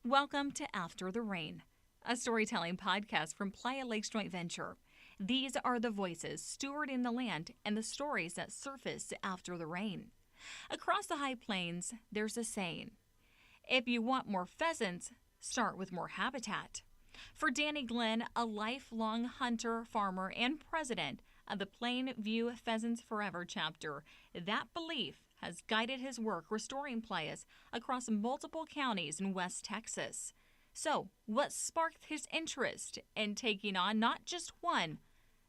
Welcome to After the Rain, a storytelling podcast from Playa Lakes Joint Venture. These are the voices stewarding the land and the stories that surface after the rain. Across the high plains, there's a saying, if you want more pheasants, start with more habitat. For Danny Glenn, a lifelong hunter, farmer, and president of the Plainview Pheasants Forever chapter, that belief has guided his work restoring playas across multiple counties in West Texas. So, what sparked his interest in taking on not just one,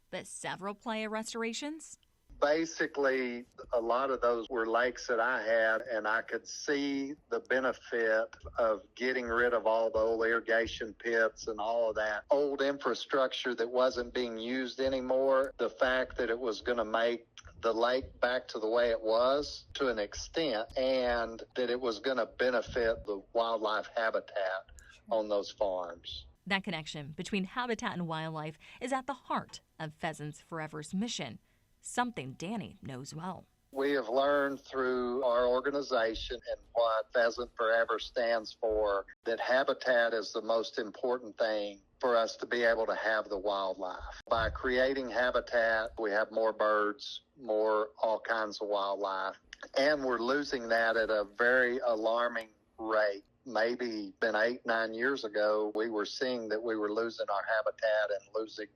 but several playa restorations? Basically, a lot of those were lakes that I had, and I could see the benefit of getting rid of all the old irrigation pits and all of that old infrastructure that wasn't being used anymore. The fact that it was going to make the lake back to the way it was to an extent, and that it was going to benefit the wildlife habitat on those farms. That connection between habitat and wildlife is at the heart of Pheasants Forever's mission, something Danny knows well. We have learned through our organization and what Pheasant Forever stands for that habitat is the most important thing for us to be able to have the wildlife. By creating habitat, we have more birds, more all kinds of wildlife, and we're losing that at a very alarming rate. Maybe been 8-9 years ago, we were seeing that we were losing our habitat and losing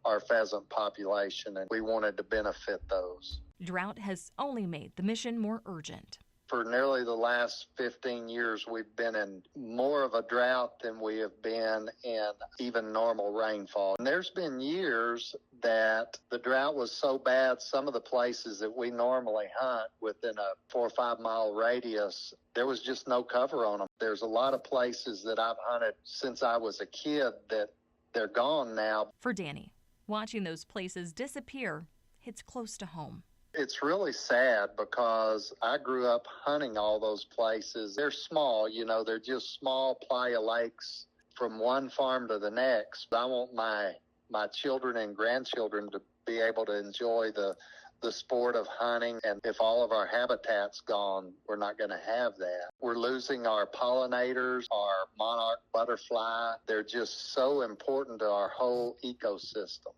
our pheasant population, and we wanted to benefit those. Drought has only made the mission more urgent. For nearly the last 15 years, we've been in more of a drought than we have been in even normal rainfall. And there's been years that the drought was so bad, some of the places that we normally hunt within a 4 or 5 mile radius, there was just no cover on them. There's a lot of places that I've hunted since I was a kid that they're gone now. For Danny, watching those places disappear hits close to home. It's really sad because I grew up hunting all those places. They're small, they're just small playa lakes from one farm to the next. I want my children and grandchildren to be able to enjoy the sport of hunting. And if all of our habitat's gone, we're not going to have that. We're losing our pollinators, our monarch butterfly. They're just so important to our whole ecosystem.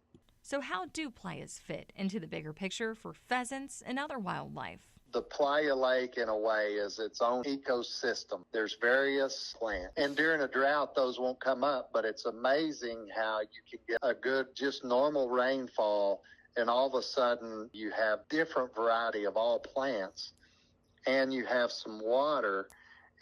So how do playas fit into the bigger picture for pheasants and other wildlife? The playa lake, in a way, is its own ecosystem. There's various plants. And during a drought, those won't come up, but it's amazing how you can get a good, just normal rainfall, and all of a sudden you have different variety of all plants, and you have some water.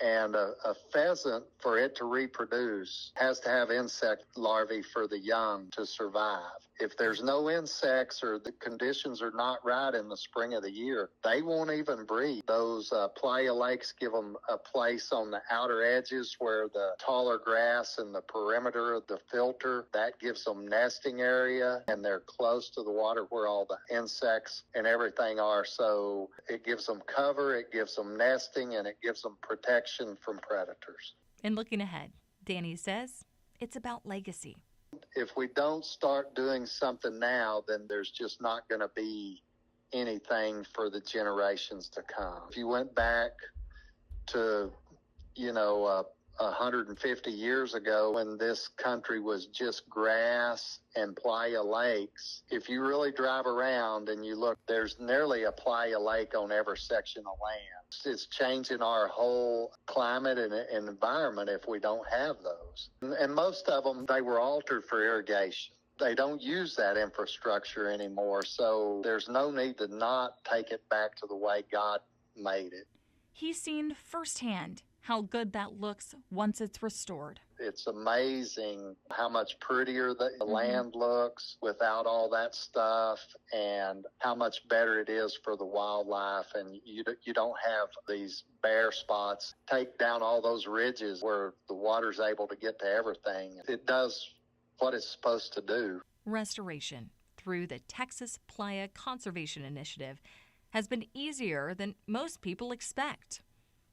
And a pheasant, for it to reproduce, has to have insect larvae for the young to survive. If there's no insects or the conditions are not right in the spring of the year, they won't even breed. Those playa lakes give them a place on the outer edges where the taller grass and the perimeter of the filter, that gives them nesting area, and they're close to the water where all the insects and everything are. So it gives them cover, it gives them nesting, and it gives them protection from predators. And looking ahead, Danny says it's about legacy. If we don't start doing something now, then there's just not going to be anything for the generations to come. If you went back to, 150 years ago when this country was just grass and playa lakes, if you really drive around and you look, there's nearly a playa lake on every section of land. It's changing our whole climate and environment if we don't have those. And most of them, they were altered for irrigation. They don't use that infrastructure anymore, so there's no need to not take it back to the way God made it. He's seen firsthand how good that looks once it's restored. It's amazing how much prettier the land looks without all that stuff, and how much better it is for the wildlife. And you don't have these bare spots. Take down all those ridges where the water's able to get to everything. It does what it's supposed to do. Restoration through the Texas Playa Conservation Initiative has been easier than most people expect.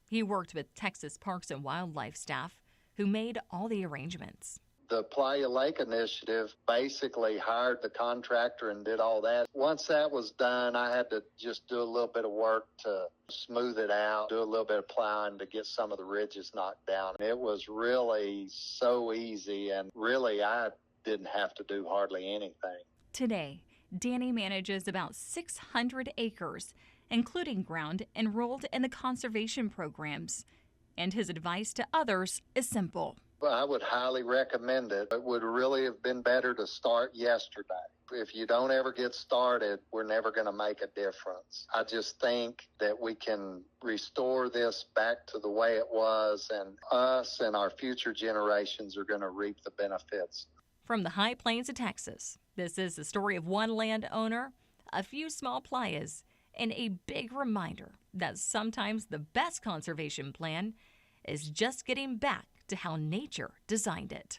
He worked with Texas Parks and Wildlife staff who made all the arrangements. The Playa Lake Initiative basically hired the contractor and did all that. Once that was done, I had to just do a little bit of work to smooth it out, do a little bit of plowing to get some of the ridges knocked down. It was really so easy, and really I didn't have to do hardly anything. Today, Danny manages about 600 acres, including ground enrolled in the conservation programs. And his advice to others is simple. I would highly recommend it. It would really have been better to start yesterday. If you don't ever get started, we're never going to make a difference. I just think that we can restore this back to the way it was, and us and our future generations are going to reap the benefits. From the high plains of Texas, this is the story of one landowner, a few small playas, and a big reminder that sometimes the best conservation plan is just getting back to how nature designed it.